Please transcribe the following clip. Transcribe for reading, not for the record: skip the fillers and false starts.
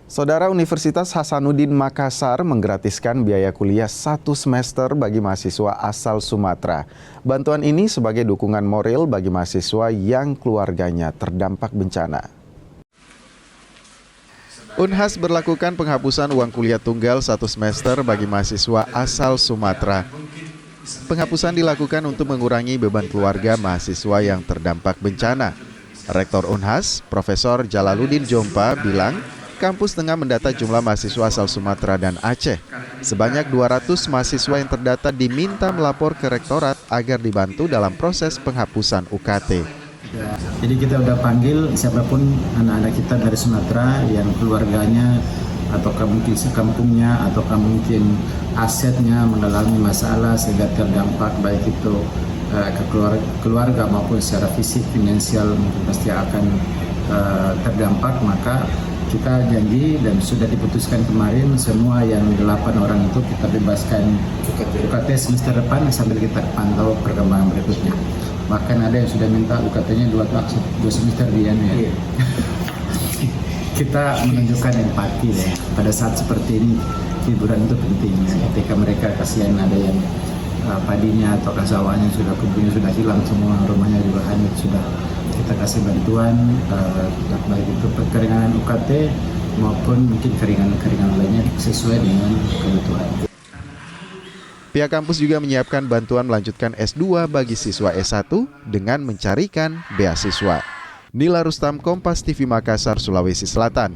Saudara, Universitas Hasanuddin Makassar menggratiskan biaya kuliah 1 semester bagi mahasiswa asal Sumatera. Bantuan ini sebagai dukungan moral bagi mahasiswa yang keluarganya terdampak bencana. Unhas berlakukan penghapusan uang kuliah tunggal 1 semester bagi mahasiswa asal Sumatera. Penghapusan dilakukan untuk mengurangi beban keluarga mahasiswa yang terdampak bencana. Rektor Unhas, Profesor Jalaluddin Jompa, bilang kampus tengah mendata jumlah mahasiswa asal Sumatera dan Aceh. Sebanyak 200 mahasiswa yang terdata diminta melapor ke rektorat agar dibantu dalam proses penghapusan UKT. Jadi kita udah panggil siapapun anak-anak kita dari Sumatera yang keluarganya atau mungkin sekampungnya atau mungkin asetnya mengalami masalah sehingga terdampak baik itu ke keluarga maupun secara fisik, finansial mungkin pasti akan terdampak, maka kita janji dan sudah diputuskan kemarin semua yang 8 orang itu kita bebaskan UKT semester depan sambil kita pantau perkembangan berikutnya. Bahkan ada yang sudah minta UKT-nya 2 semester dia ya. Kita menunjukkan empati ya. Pada saat seperti ini hiburan itu penting ya. Ketika mereka kasihan ada yang padinya atau sawahnya sudah kebunnya sudah hilang semua, rumahnya juga hanyut, sudah kita kasih bantuan baik itu keringanan UKT maupun mungkin keringanan lainnya sesuai dengan kebutuhan. Pihak kampus juga menyiapkan bantuan melanjutkan S2 bagi siswa S1 dengan mencarikan beasiswa. Nila Rustam, Kompas TV Makassar, Sulawesi Selatan.